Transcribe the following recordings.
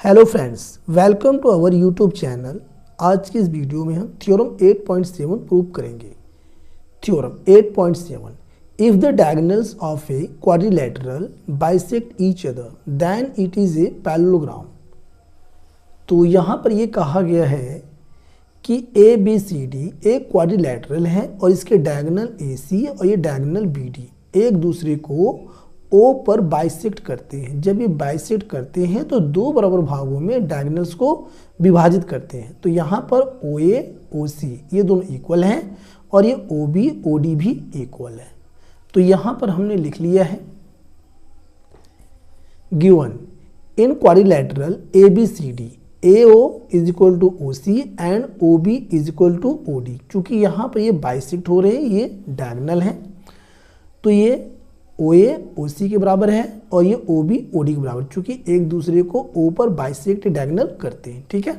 Hello friends, welcome to our YouTube channel. आज की इस वीडियो में हम थ्योरम 8.7 प्रूव करेंगे। Theorem 8.7, if the diagonals of a quadrilateral bisect each other then it is a parallelogram. तो यहाँ पर ये कहा गया है कि ए बी सी डी एक क्वाड्रिलेटरल है और इसके डायगोनल ए सी और ये डायगोनल बी डी एक दूसरे को ओ पर बाइसेक्ट करते हैं। जब ये बाइसेक्ट करते हैं तो दो बराबर भागों में डायगोनल्स को विभाजित करते हैं। तो यहाँ पर ओ ए ओ सी ये दोनों इक्वल हैं और ये ओ बी ओ डी भी इक्वल है। तो यहाँ पर हमने लिख लिया है given in quadrilateral A B C D AO is equal to O C and O B is equal to O D. चूँकि यहाँ पर ये बाइसेक्ट हो रहे हैं, ये डायगोनल है, तो ये ओ ए ओ सी के बराबर है और ये ओ बी ओ डी के बराबर, चूँकि एक दूसरे को ओ पर बाइसेक्ट डायगोनल करते हैं। ठीक है,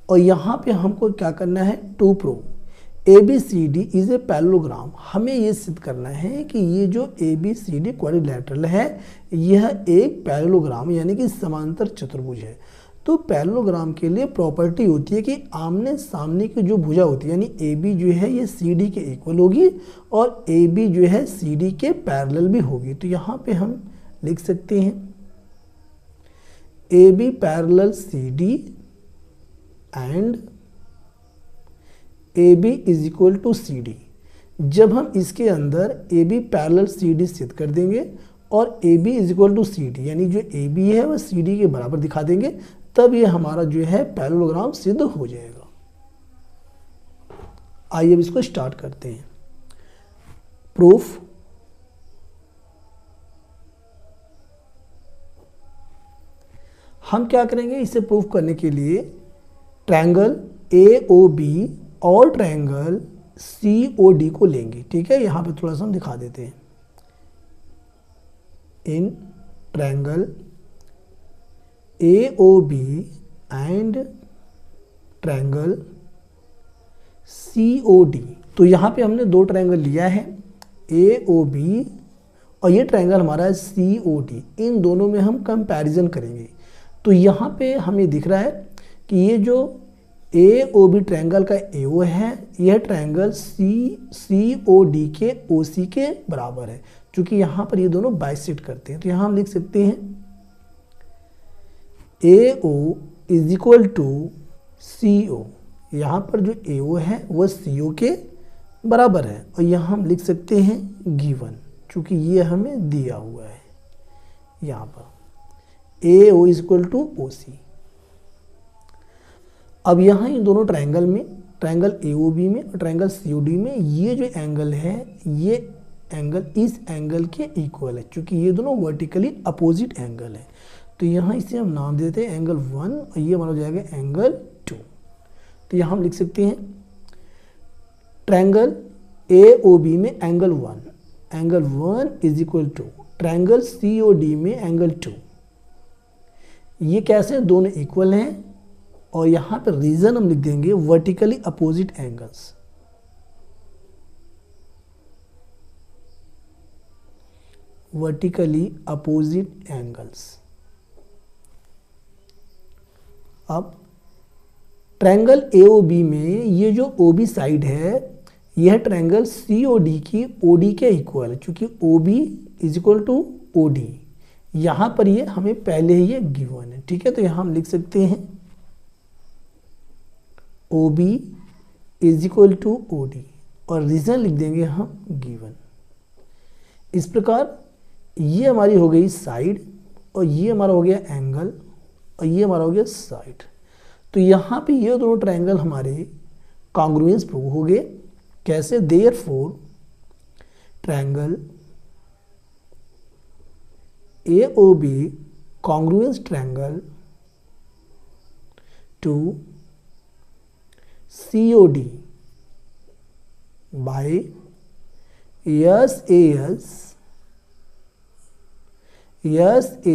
और यहाँ पे हमको क्या करना है, to prove A B C D is a parallelogram. हमें ये सिद्ध करना है कि ये जो A B C D quadrilateral है यह एक पैरेललोग्राम यानी कि समांतर चतुर्भुज है। तो पैरेललोग्राम के लिए प्रॉपर्टी होती है कि आमने सामने की जो भुजा होती है यानी ए बी जो है ये सी डी के इक्वल होगी और ए बी जो है सी डी के पैरेलल भी होगी। तो यहाँ पे हम लिख सकते हैं A B parallel C D and A B is equal to C D. जब हम इसके अंदर A B parallel C D सिद्ध कर देंगे और A B is equal to C D यानी जो ए बी है वह सी डी के बराबर दिखा देंगे, तब ये हमारा जो है पैरेललोग्राम सिद्ध हो जाएगा। आइए अब इसको स्टार्ट करते हैं। प्रूफ हम क्या करेंगे, इसे प्रूफ करने के लिए ट्रायंगल ए ओ बी और ट्रायंगल सी ओ डी को लेंगे। ठीक है, यहाँ पे थोड़ा सा हम दिखा देते हैं। In triangle AOB and triangle COD। तो यहाँ पे हमने दो ट्रायंगल लिया है AOB और ये ट्रायंगल हमारा है COD। इन दोनों में हम कंपैरिजन करेंगे। तो यहाँ पे हमें दिख रहा है कि ये जो AOB ट्रायंगल का AO है यह ट्रायंगल COD के OC के बराबर है, क्योंकि यहाँ पर ये दोनों बाइसेक्ट करते हैं। तो यहाँ हम लिख सकते हैं AO is equal to CO। यहाँ पर जो AO है वह CO के बराबर है और यहाँ हम लिख सकते हैं गिवन, चूँकि ये हमें दिया हुआ है। यहाँ पर AO is equal to OC। अब यहाँ इन दोनों ट्रायंगल में, ट्रायंगल AOB में और ट्रायंगल COD में ये जो एंगल है ये एंगल इस एंगल के इक्वल है, क्योंकि ये दोनों वर्टिकली अपोजिट एंगल है। तो यहाँ इसे हम नाम देते हैं एंगल 1 और ये हमारा हो जाएगा एंगल 2। तो यहाँ हम लिख सकते हैं ट्रायंगल AOB में angle 1 is equal to triangle COD में एंगल 2। ये कैसे, दोनों इक्वल हैं और यहाँ पर रीजन हम लिख देंगे vertically opposite angles. Vertically opposite angles. अब ट्रायंगल AOB में ये जो OB साइड है यह ट्रायंगल COD की OD के इक्वल है, क्योंकि OB is equal to OD। यहाँ पर ये हमें पहले ही ये गिवन है। ठीक है, तो यहाँ हम लिख सकते हैं OB is equal to OD और रीजन लिख देंगे हम गिवन। इस प्रकार ये हमारी हो गई साइड और ये हमारा हो गया एंगल और ये हमारा हो गया साइड। तो यहाँ पे ये दोनों ट्रायंगल हमारे कॉन्ग्रुएंस प्रूव हो गए। कैसे, therefore triangle AOB congruence triangle to COD by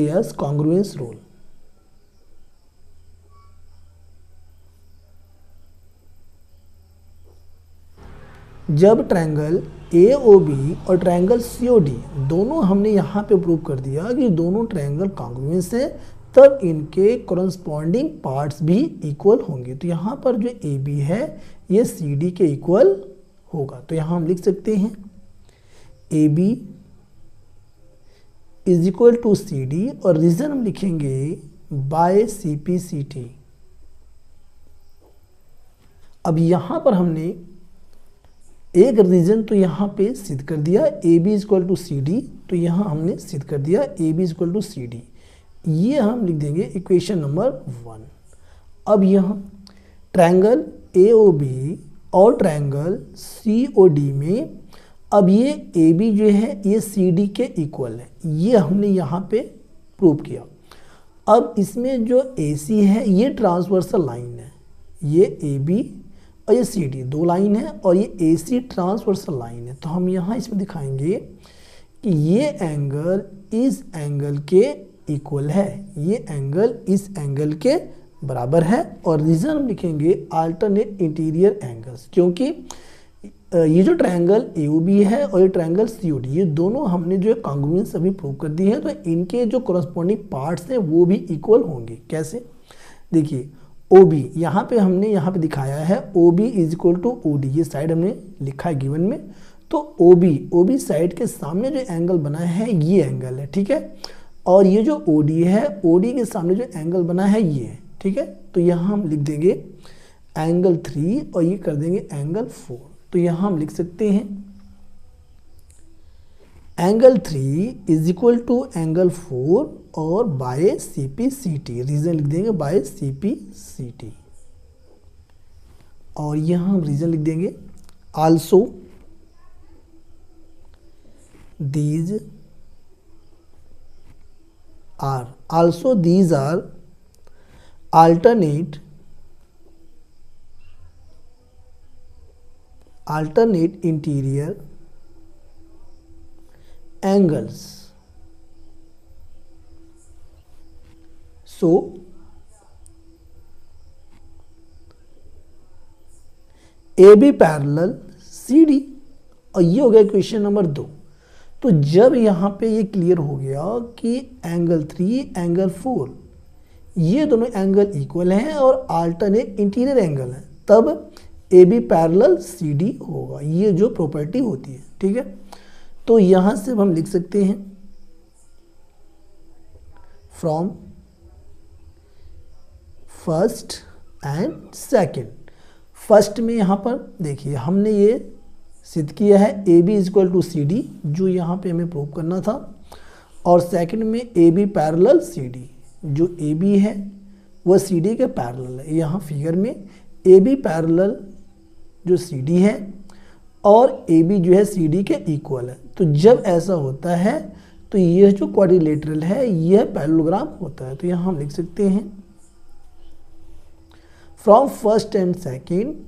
SAS congruence rule. जब ट्रायंगल AOB और ट्रायंगल COD दोनों हमने यहाँ पे प्रूव कर दिया कि दोनों ट्रायंगल कॉन्ग्रुएंस है, तब इनके कॉरस्पॉन्डिंग पार्ट्स भी इक्वल होंगे। तो यहाँ पर जो ए बी है ये सी डी के इक्वल होगा। तो यहाँ हम लिख सकते हैं A B is equal to C D, और रीजन हम लिखेंगे by C P C T. अब यहाँ पर हमने एक रीजन तो यहाँ पे सिद्ध कर दिया, A B is equal to C D, तो यहाँ हमने सिद्ध कर दिया A B is equal to C D. ये हम लिख देंगे इक्वेशन नंबर 1। अब यहाँ ट्रायंगल ए ओ बी और ट्रायंगल सी ओ डी में अब ये ए बी जो है ये सी डी के इक्वल है, ये हमने यहाँ पे प्रूव किया। अब इसमें जो ए सी है ये ट्रांसवर्सल लाइन है, ये ए बी और ये सी डी दो लाइन है, और ये ए सी ट्रांसवर्सल लाइन है। तो हम यहाँ इसमें दिखाएंगे कि ये एंगल इस एंगल के इक्वल है, ये एंगल इस एंगल के बराबर है। और रीजन हम लिखेंगे अल्टरनेट इंटीरियर एंगल्स, क्योंकि ये जो ट्रायंगल AOB है और ये ट्रायंगल COD ये दोनों हमने जो है कॉन्ग्रुएंस अभी प्रूव कर दी है, तो इनके जो कॉरस्पॉन्डिंग पार्ट्स हैं वो भी इक्वल होंगे। कैसे? देखिए OB यहाँ पे हमने यहाँ पे दिखाया है OB is equal to OD, ये साइड हमने लिखा है गिवन में। तो OB साइड के सामने जो एंगल बना है ये एंगल है, ठीक है। और ये जो OD है OD के सामने जो एंगल बना है ये है, ठीक है। तो यहाँ हम लिख देंगे एंगल 3 और ये कर देंगे एंगल 4। तो यहाँ हम लिख सकते हैं angle 3 is equal to angle 4 और बाय CPCT, रीजन लिख देंगे बाय CPCT। और यहाँ हम रीजन लिख देंगे also these are alternate interior angles. So AB parallel CD, और ये हो गया क्वेश्चन नंबर 2। तो जब यहाँ पे ये क्लियर हो गया कि एंगल 3 एंगल 4 ये दोनों एंगल इक्वल हैं और अल्टरनेट इंटीरियर एंगल है, तब AB पैरेलल CD होगा, ये जो प्रॉपर्टी होती है, ठीक है। तो यहाँ से हम लिख सकते हैं from first and second. First में यहाँ पर देखिए हमने ये सिद्ध किया है AB is equal to CD, जो यहाँ पे हमें प्रूव करना था। और सेकंड में AB पैरेलल CD, जो AB है वह CD के पैरेलल है। यहाँ फिगर में AB पैरेलल जो CD है और AB जो है CD के इक्वल है। तो जब ऐसा होता है तो यह जो क्वाड्रिलेटरल है यह पैरेललोग्राम होता है। तो यहाँ हम लिख सकते हैं from first and second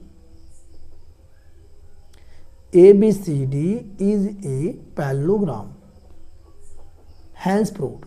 ABCD is a parallelogram, hence proved।